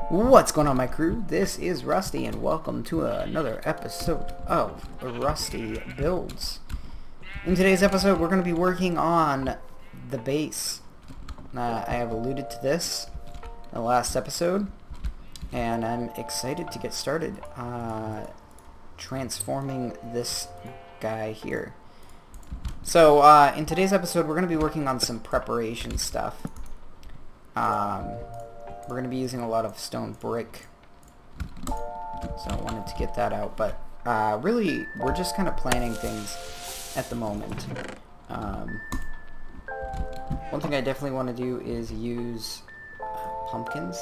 What's going on, my crew? This is Rusty, and welcome to another episode of Rusty Builds. In today's episode, we're going to be working on the base. I have alluded to this in the last episode, and I'm excited to get started transforming this guy here. So, in today's episode, we're going to be working on some preparation stuff. We're going to be using a lot of stone brick, so I wanted to get that out, but really we're just kind of planning things at the moment. One thing I definitely want to do is use pumpkins.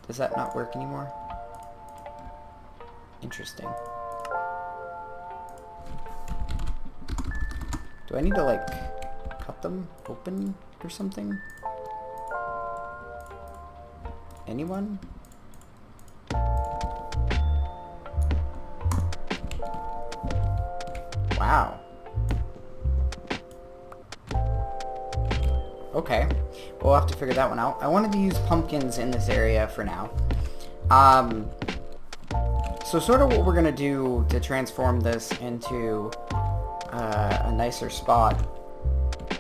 Does that not work anymore? Interesting. Do I need to like cut them open or something? Anyone? Wow. Okay. We'll have to figure that one out. I wanted to use pumpkins in this area for now. So sort of what we're gonna do to transform this into a nicer spot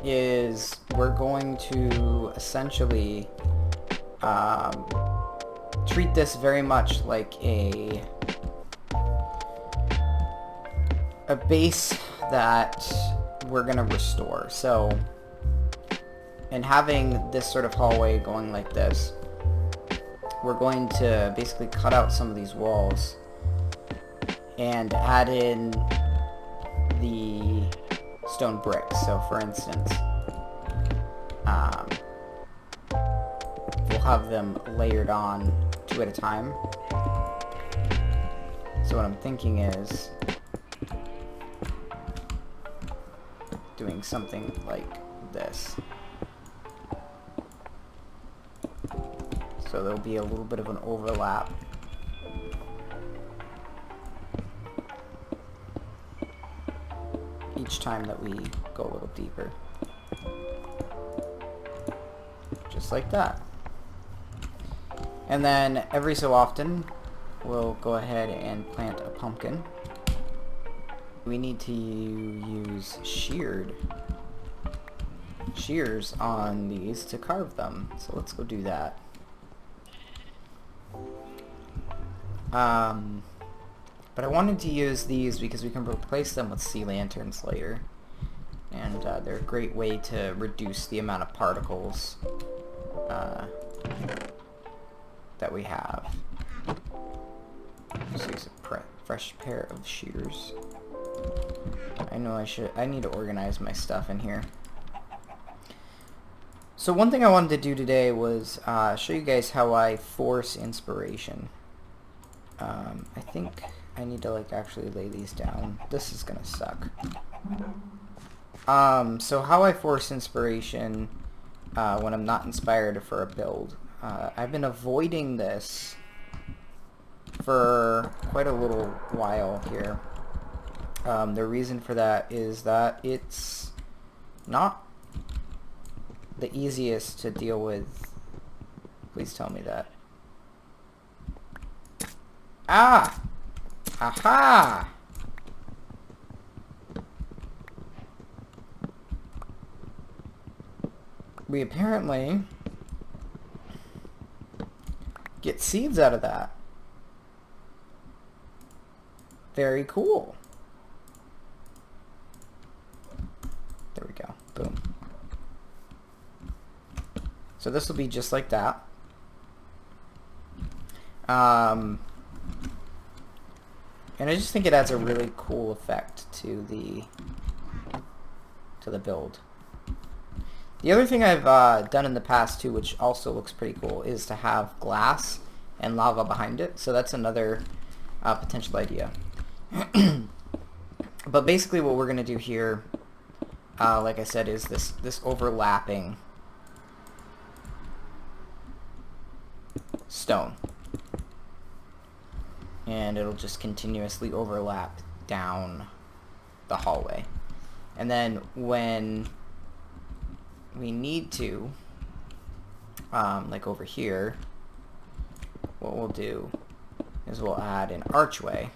is we're going to essentially treat this very much like a base that we're gonna restore. So, and having this sort of hallway going like this, we're going to basically cut out some of these walls and add in the stone bricks. So for instance, we'll have them layered on 2 at a time. So what I'm thinking is doing something like this. So there'll be a little bit of an overlap. Each time that we go a little deeper. Just like that. And then every so often we'll go ahead and plant a pumpkin. We need to use shears on these to carve them. So let's go do that. But I wanted to use these because we can replace them with sea lanterns later. And they're a great way to reduce the amount of particles that we have. Just use a fresh pair of shears. I know I need to organize my stuff in here. So one thing I wanted to do today was show you guys how I force inspiration. I think I need to like actually lay these down. This is gonna suck. So how I force inspiration when I'm not inspired for a build. I've been avoiding this for quite a little while here. The reason for that is that it's not the easiest to deal with. Please tell me that. Ah! Aha! We apparently get seeds out of that. Very cool. There we go. Boom. So this will be just like that. And I just think it adds a really cool effect to the build. The other thing I've done in the past too, which also looks pretty cool, is to have glass and lava behind it. So that's another potential idea. But basically what we're going to do here, like I said, is this overlapping stone. And it'll just continuously overlap down the hallway. And then when we need to, like over here, what we'll do is we'll add an archway.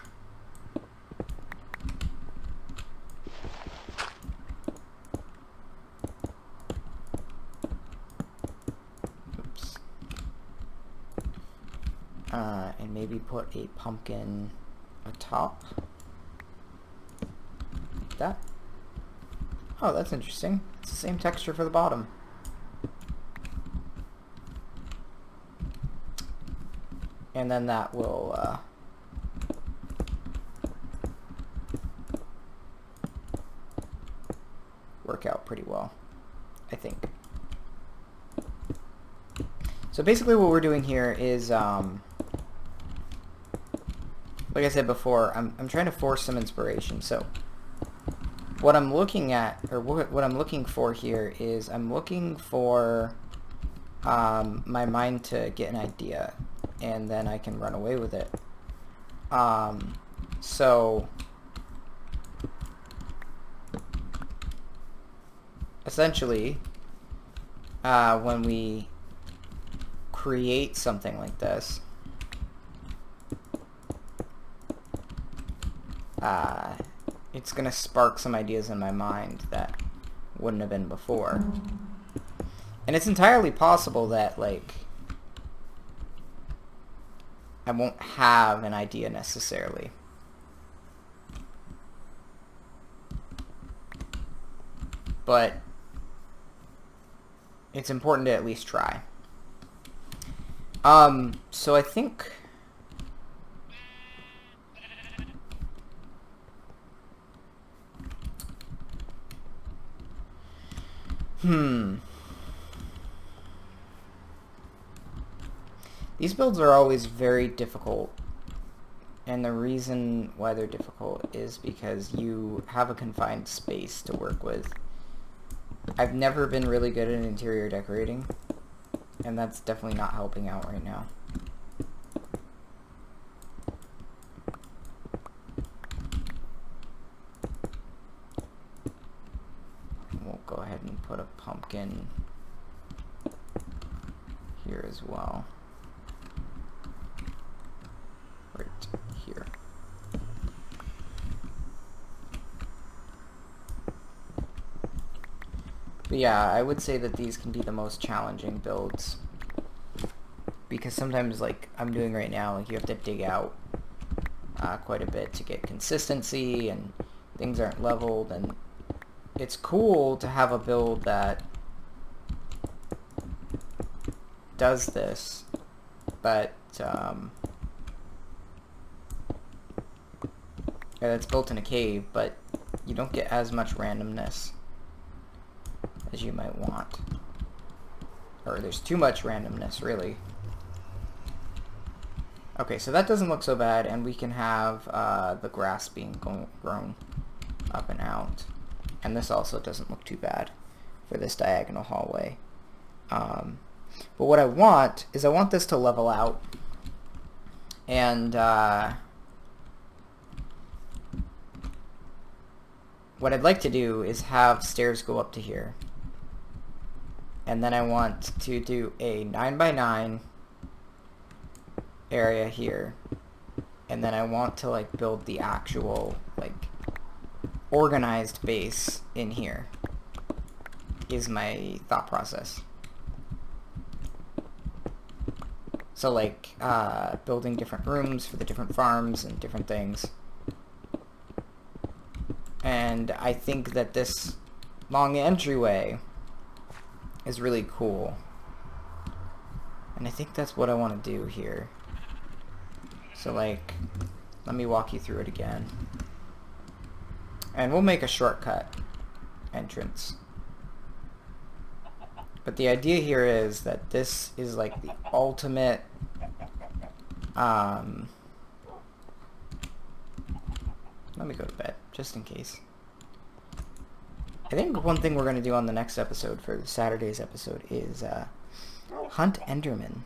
Oops. And maybe put a pumpkin atop. Like that. Oh, that's interesting. It's the same texture for the bottom. And then that will work out pretty well, I think. So basically what we're doing here is, like I said before, I'm trying to force some inspiration. So what I'm looking at, or what I'm looking for here is I'm looking for my mind to get an idea, and then I can run away with it. So essentially, when we create something like this, it's going to spark some ideas in my mind that wouldn't have been before. And it's entirely possible that, like, I won't have an idea necessarily. But it's important to at least try. So I think these builds are always very difficult, and the reason why they're difficult is because you have a confined space to work with. I've never been really good at interior decorating, and that's definitely not helping out right now. We'll go ahead and put a pumpkin here as well. Right here. But yeah, I would say that these can be the most challenging builds, because sometimes, like I'm doing right now, like you have to dig out quite a bit to get consistency, and things aren't leveled, and it's cool to have a build that does this, but it's built in a cave, but you don't get as much randomness as you might want. Or there's too much randomness, really. Okay, so that doesn't look so bad, and we can have the grass being grown up and out. And this also doesn't look too bad for this diagonal hallway. But what I want is I want this to level out. And what I'd like to do is have stairs go up to here. And then I want to do a 9x9 area here. And then I want to like build the actual like organized base in here, is my thought process. So like building different rooms for the different farms and different things. And I think that this long entryway is really cool. And I think that's what I want to do here. So like, let me walk you through it again. And we'll make a shortcut entrance. But the idea here is that this is like the ultimate let me go to bed, just in case. I think one thing we're going to do on the next episode, for Saturday's episode, is hunt Enderman.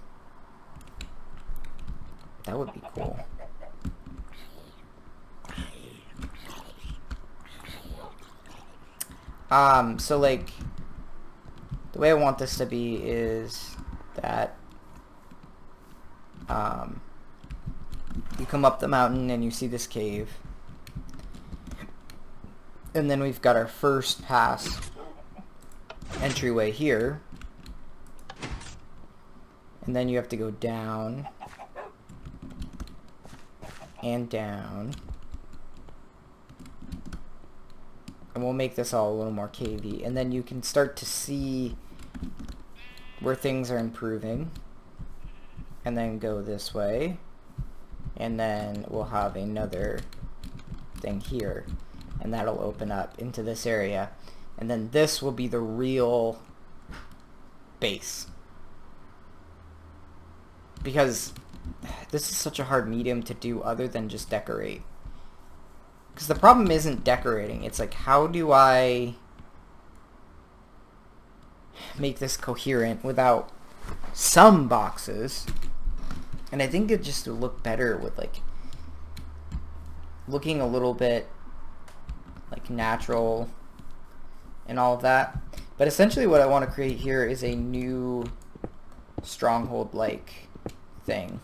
That would be cool. So like, the way I want this to be is that you come up the mountain and you see this cave. And then we've got our first pass entryway here. And then you have to go down and down. And we'll make this all a little more cavey. And then you can start to see where things are improving. And then go this way. And then we'll have another thing here. And that'll open up into this area. And then this will be the real base. Because this is such a hard medium to do other than just decorate. Because the problem isn't decorating. It's like, how do I make this coherent without some boxes? And I think it just would look better with like looking a little bit like natural and all of that. But essentially what I want to create here is a new stronghold-like thing.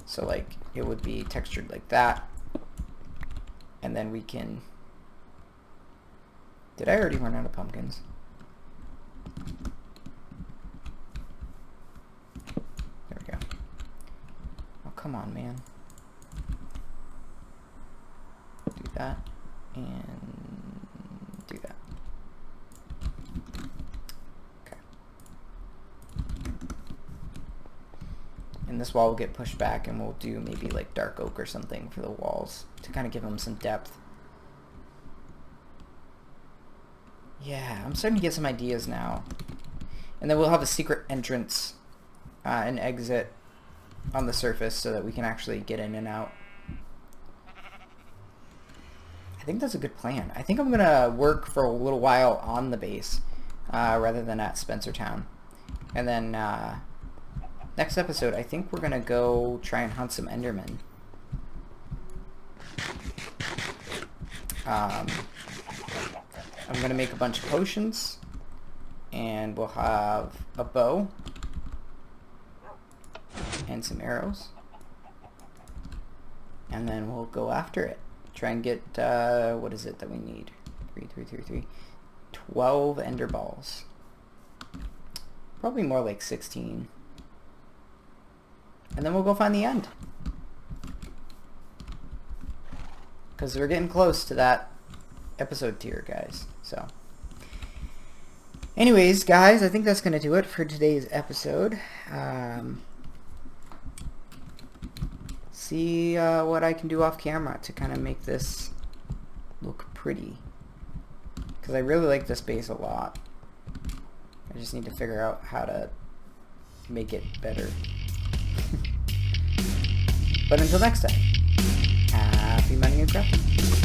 So like it would be textured like that. And then we can... Did I already run out of pumpkins? There we go. Oh, come on, man. Do that. And do that. Okay. And this wall will get pushed back, and we'll do maybe like dark oak or something for the walls to kind of give them some depth. Yeah, I'm starting to get some ideas now. And then we'll have a secret entrance and exit on the surface so that we can actually get in and out. I think that's a good plan. I think I'm going to work for a little while on the base rather than at Spencertown. And then next episode, I think we're going to go try and hunt some Endermen. I'm going to make a bunch of potions, and we'll have a bow and some arrows, and then we'll go after it. Try and get, what is it that we need? 12 ender balls. Probably more like 16. And then we'll go find the end. Because we're getting close to that episode tier, guys. So anyways, guys, I think that's gonna do it for today's episode. See what I can do off camera to kind of make this look pretty, because I really like this base a lot. I just need to figure out how to make it better. But until next time, happy mining and crafting.